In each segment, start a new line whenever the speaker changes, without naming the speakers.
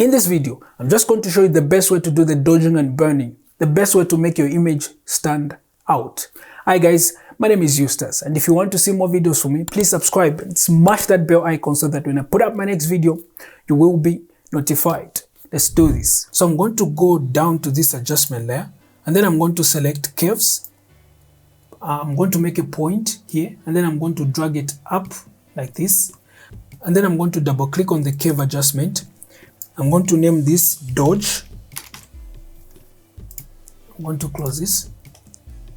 In this video, I'm just going to show you the best way to do the dodging and burning, the best way to make your image stand out. Hi guys, my name is Eustace, and if you want to see more videos from me, please subscribe and smash that bell icon so that when I put up my next video, you will be notified. Let's do this. So I'm going to go down to this adjustment layer, and then I'm going to select curves. I'm going to make a point here, and then I'm going to drag it up like this. And then I'm going to double click on the curve adjustment. I'm going to name this dodge. I'm going to close this.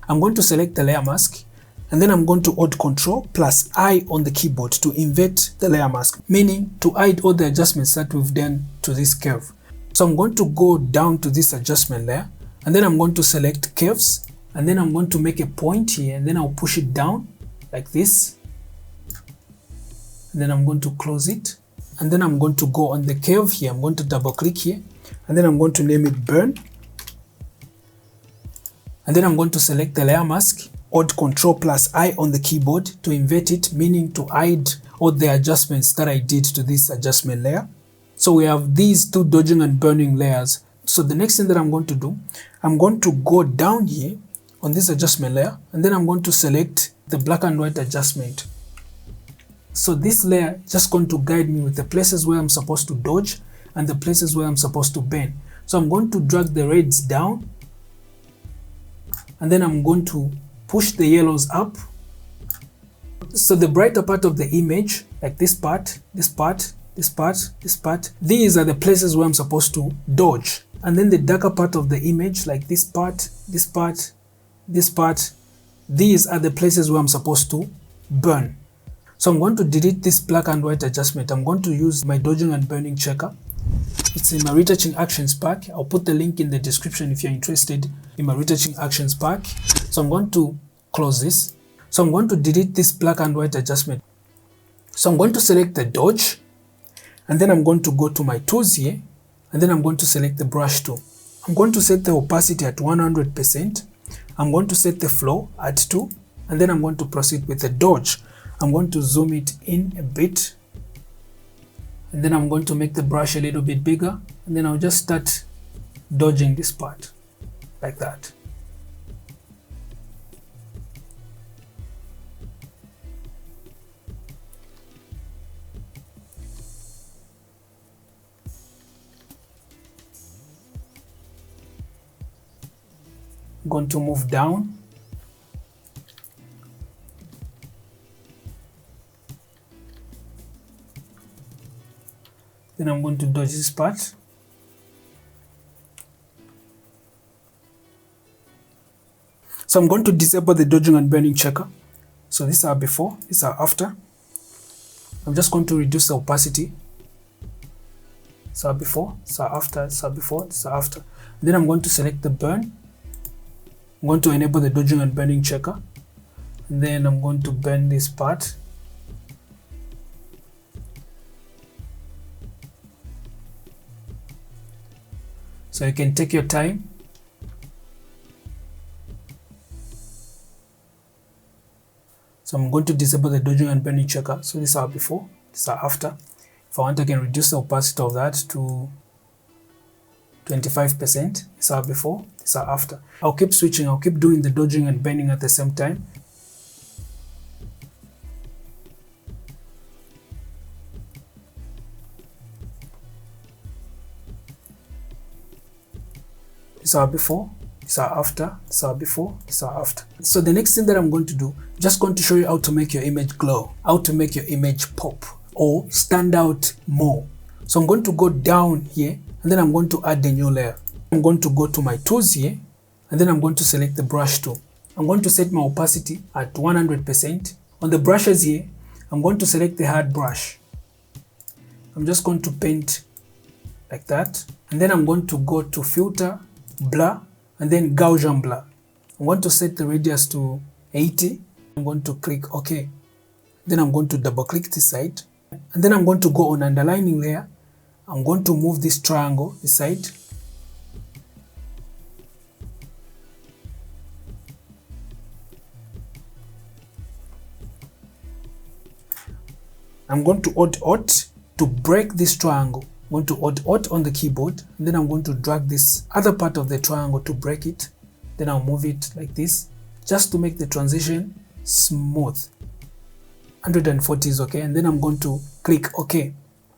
I'm going to select the layer mask, and then I'm going to hold Ctrl plus I on the keyboard to invert the layer mask, meaning to hide all the adjustments that we've done to this curve. So I'm going to go down to this adjustment layer, and then I'm going to select curves, and then I'm going to make a point here, and then I'll push it down like this. And then I'm going to close it. And then I'm going to go on the curve here. I'm going to double click here, and then I'm going to name it burn. And then I'm going to select the layer mask, hold Ctrl plus I on the keyboard to invert it, meaning to hide all the adjustments that I did to this adjustment layer. So we have these two dodging and burning layers. So the next thing that I'm going to do, I'm going to go down here on this adjustment layer, and then I'm going to select the black and white adjustment. So this layer is just going to guide me with the places where I'm supposed to dodge and the places where I'm supposed to burn. So I'm going to drag the reds down, and then I'm going to push the yellows up. So the brighter part of the image, like this part, this part, this part, this part, these are the places where I'm supposed to dodge. And then the darker part of the image, like this part, this part, this part, these are the places where I'm supposed to burn. So I'm going to delete this black and white adjustment. I'm going to use my dodging and burning checker. It's in my retouching actions pack. I'll put the link in the description if you're interested in my retouching actions pack. So I'm going to close this. So I'm going to delete this black and white adjustment. So I'm going to select the dodge, and then I'm going to go to my tools here, and then I'm going to select the brush tool. I'm going to set the opacity at 100%. I'm going to set the flow at 2, and then I'm going to proceed with the dodge. I'm going to zoom it in a bit, and then I'm going to make the brush a little bit bigger, and then I'll just start dodging this part like that. I'm going to move down. Then I'm going to dodge this part. So I'm going to disable the dodging and burning checker. So these are before, these are after. I'm just going to reduce the opacity. These are before, these are after, these are before, these are after. Then I'm going to select the burn. I'm going to enable the dodging and burning checker. And then I'm going to burn this part. So you can take your time. So I'm going to disable the dodging and burning checker. So these are before, these are after. If I want, I can reduce the opacity of that to 25%. These are before, these are after. I'll keep switching. I'll keep doing the dodging and burning at the same time. These are before, these are after, these are before, these are after. So the next thing that I'm going to do, just going to show you how to make your image glow, how to make your image pop or stand out more. So I'm going to go down here, and then I'm going to add a new layer. I'm going to go to my tools here, and then I'm going to select the brush tool. I'm going to set my opacity at 100%. On the brushes here, I'm going to select the hard brush. I'm just going to paint like that, and then I'm going to go to filter, blur, and then Gaussian blur. I'm going to set the radius to 80. I'm going to click OK. Then I'm going to double click this side, and then I'm going to go on underlining layer. I'm going to move this triangle this side. I'm going to hold Alt to break this triangle. I'm going to Alt on the keyboard, and then I'm going to drag this other part of the triangle to break it. Then I'll move it like this, just to make the transition smooth. 140 is okay, and then I'm going to click OK.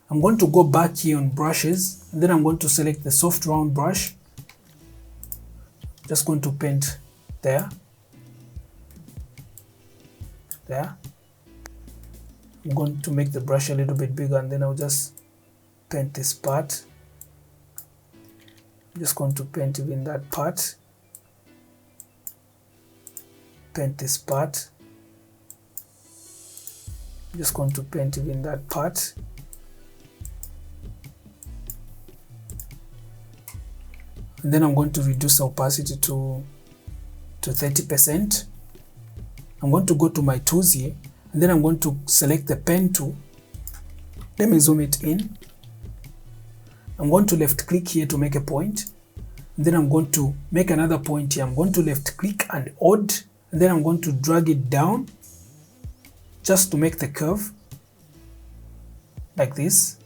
I'm going to go back here on brushes, and then I'm going to select the soft round brush. Just going to paint there. There. I'm going to make the brush a little bit bigger, and then I'll just paint this part. I'm just going to paint even that part. Paint this part. I'm just going to paint even that part. And then I'm going to reduce the opacity to 30%. I'm going to go to my tools here, and then I'm going to select the pen tool. Let me zoom it in. I'm going to left click here to make a point. And then I'm going to make another point here. I'm going to left click and odd, and then I'm going to drag it down just to make the curve like this.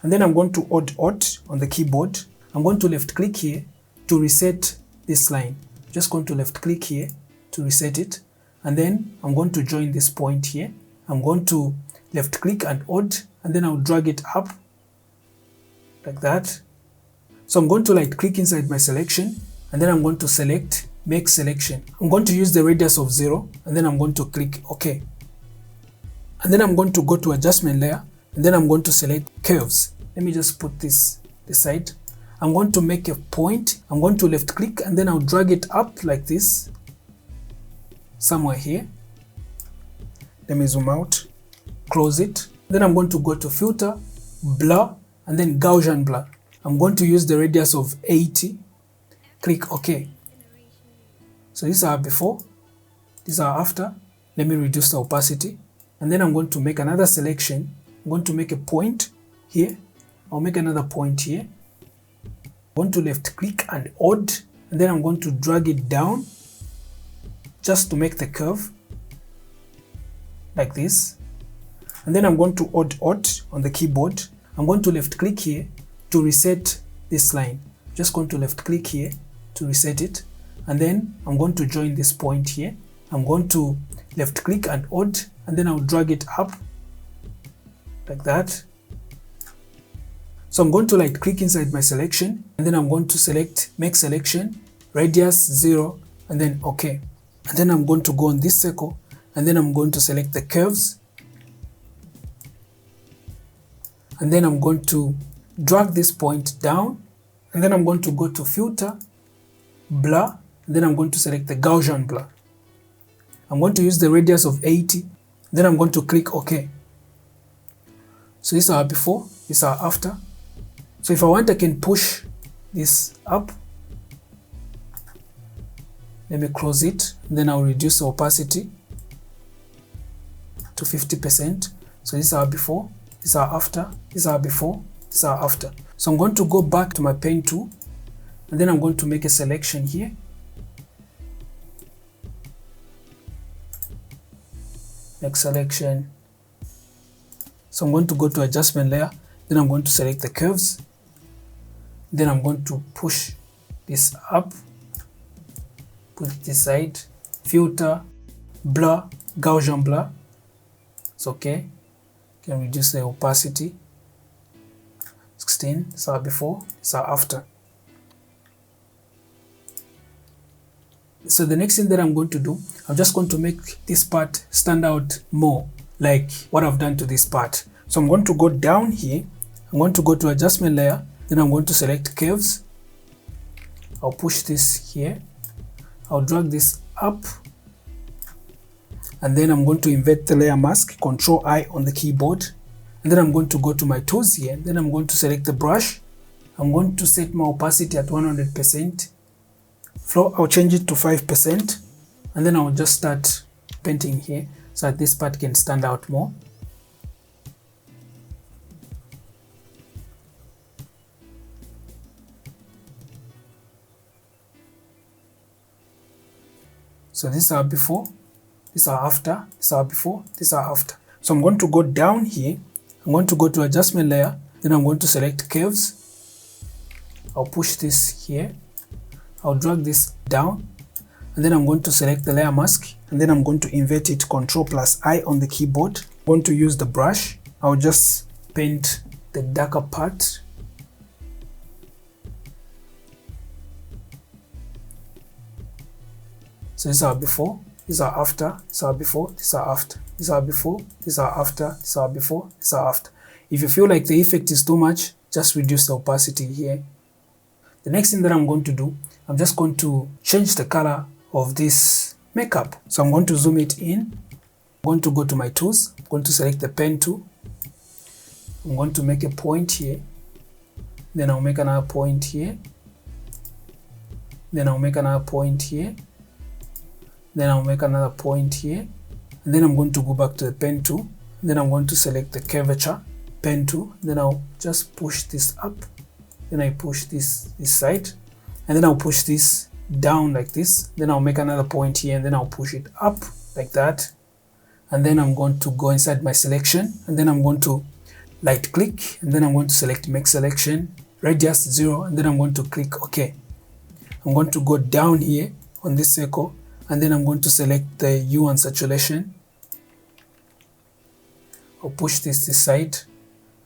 And then I'm going to Alt on the keyboard. I'm going to left click here to reset this line. Just going to left click here to reset it, and then I'm going to join this point here. I'm going to left click and Alt, and then I'll drag it up like that. So I'm going to right click inside my selection, and then I'm going to select make selection. I'm going to use the radius of 0, and then I'm going to click OK. And then I'm going to go to adjustment layer, and then I'm going to select curves. Let me just put this aside. I'm going to make a point. I'm going to left click, and then I'll drag it up like this, somewhere here. Let me zoom out, close it. Then I'm going to go to filter, blur, and then Gaussian blur. I'm going to use the radius of 80. Click OK. So these are before, these are after. Let me reduce the opacity. And then I'm going to make another selection. I'm going to make a point here. I'll make another point here. I'm going to left click and odd, and then I'm going to drag it down just to make the curve like this. And then I'm going to Alt on the keyboard. I'm going to left click here to reset this line. Just going to left click here to reset it, and then I'm going to join this point here. I'm going to left click and Alt, and then I'll drag it up like that. So I'm going to right click inside my selection, and then I'm going to select make selection, radius 0, and then OK. And then I'm going to go on this circle, and then I'm going to select the curves, and then I'm going to drag this point down, and then I'm going to go to filter, blur, and then I'm going to select the Gaussian blur. I'm going to use the radius of 80, then I'm going to click OK. So these are before, these are after. So if I want, I can push this up. Let me close it, then I'll reduce the opacity to 50%. So these are before, these are after, these are before, these are after. So I'm going to go back to my pen tool, and then I'm going to make a selection here. Make selection. So I'm going to go to adjustment layer, then I'm going to select the curves. Then I'm going to push this up, put it this side, filter, blur, Gaussian blur. It's okay. You can reduce the opacity. 16, these are before, these are after. So the next thing that I'm going to do, I'm just going to make this part stand out more, like what I've done to this part. So I'm going to go down here, I'm going to go to adjustment layer, then I'm going to select curves. I'll push this here, I'll drag this up, and then I'm going to invert the layer mask, Control I on the keyboard, and then I'm going to go to my tools here, then I'm going to select the brush. I'm going to set my opacity at 100%. Flow, I'll change it to 5%, and then I'll just start painting here so that this part can stand out more. So these are before, these are after, these are before, these are after. So I'm going to go down here, I'm going to go to adjustment layer, Then I'm going to select curves. I'll push this here. I'll drag this down. And then I'm going to select the layer mask. And then I'm going to invert it, Ctrl+I on the keyboard. I'm going to use the brush. I'll just paint the darker part. So these are before, these are after, these are before, these are after, these are before, these are after, these are before, these are after. If you feel like the effect is too much, just reduce the opacity here. The next thing that I'm going to do, I'm just going to change the color of this makeup. So I'm going to zoom it in. I'm going to go to my tools. I'm going to select the pen tool. I'm going to make a point here. Then I'll make another point here. Then I'll make another point here. Then I'll make another point here. And then I'm going to go back to the pen tool. Then I'm going to select the curvature pen tool. Then I'll just push this up. Then I push this side. And then I'll push this down like this. Then I'll make another point here and then I'll push it up like that. And then I'm going to go inside my selection and then I'm going to right click and then I'm going to select make selection, radius 0, and then I'm going to click OK. I'm going to go down here on this circle and then I'm going to select the hue and saturation. I'll push this side.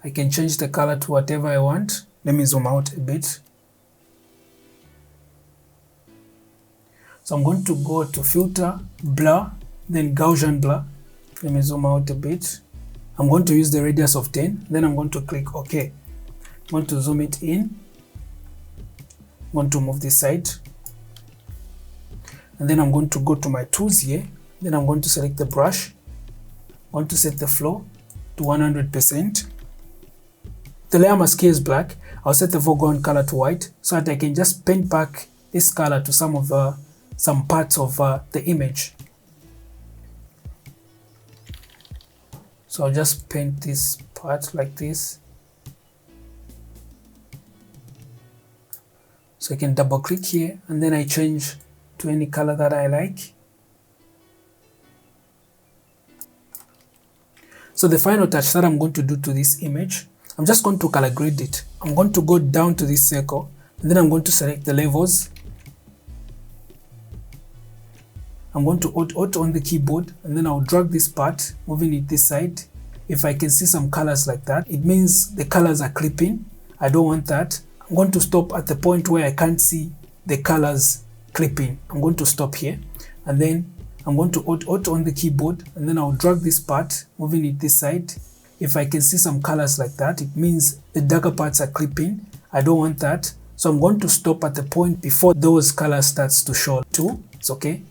I can change the color to whatever I want. Let me zoom out a bit. So I'm going to go to filter, blur, then Gaussian blur. Let me zoom out a bit. I'm going to use the radius of 10. Then I'm going to click OK. I'm going to zoom it in. I'm going to move this side. And then I'm going to go to my tools here. Then I'm going to select the brush. I'm going to set the flow to 100%. The layer mask here is black. I'll set the foreground color to white so that I can just paint back this color to some parts of the image. So I'll just paint this part like this. So I can double click here and then I change to any color that I like. So the final touch that I'm going to do to this image, I'm just going to color grade it. I'm going to go down to this circle and then I'm going to select the levels. I'm going to Alt on the keyboard and then I'll drag this part, moving it this side. If I can see some colors like that, it means the colors are clipping. I don't want that. I'm going to stop at the point where I can't see the colors clipping. I'm going to stop here and then I'm going to Alt on the keyboard and then I'll drag this part, moving it this side. If I can see some colors like that, it means the darker parts are clipping. I don't want that. So I'm going to stop at the point before those colors starts to show too. It's okay.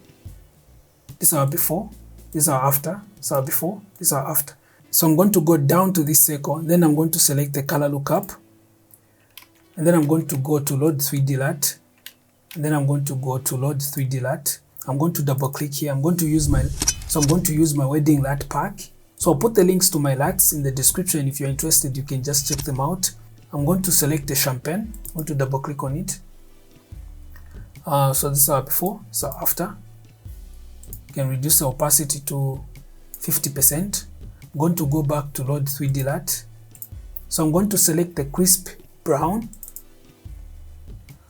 These are before, these are after, these are before, these are after. So I'm going to go down to this circle, then I'm going to select the color lookup. And then I'm going to go to load 3D LUT. And then I'm going to go to load 3D LUT. I'm going to double click here. I'm going to use my wedding LUT pack. So I'll put the links to my LUTs in the description. If you're interested, you can just check them out. I'm going to select the champagne. I'm going to double click on it. So this are before, so after. You can reduce the opacity to 50%. I'm going to go back to load 3D LUT. So I'm going to select the crisp brown.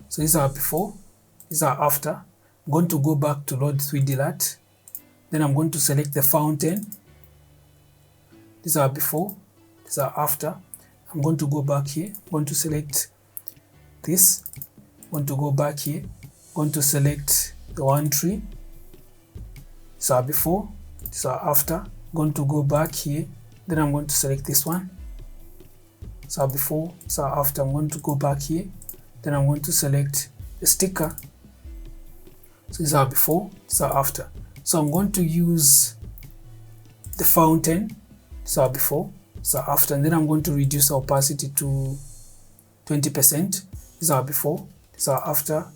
So these are before, these are after. I'm going to go back to load 3D LUT. Then I'm going to select the fountain. These are before, these are after. I'm going to go back here. I'm going to select this. I'm going to go back here. I'm going to select the one tree. These are before, these are after. I'm going to go back here. Then I'm going to select this one. These are before, these are after. I'm going to go back here. Then I'm going to select the sticker. So these are before, these are after. So I'm going to use the fountain. These are before, these are after. And then I'm going to reduce the opacity to 20%. These are before, these are after.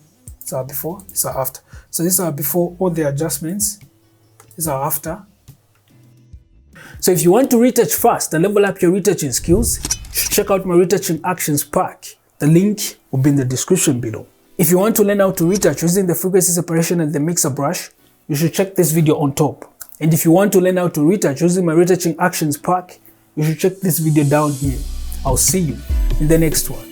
These are before, these are after. So these are before all the adjustments. These are after. So if you want to retouch fast and level up your retouching skills, check out my retouching actions pack. The link will be in the description below. If you want to learn how to retouch using the frequency separation and the mixer brush, you should check this video on top. And if you want to learn how to retouch using my retouching actions pack, you should check this video down here. I'll see you in the next one.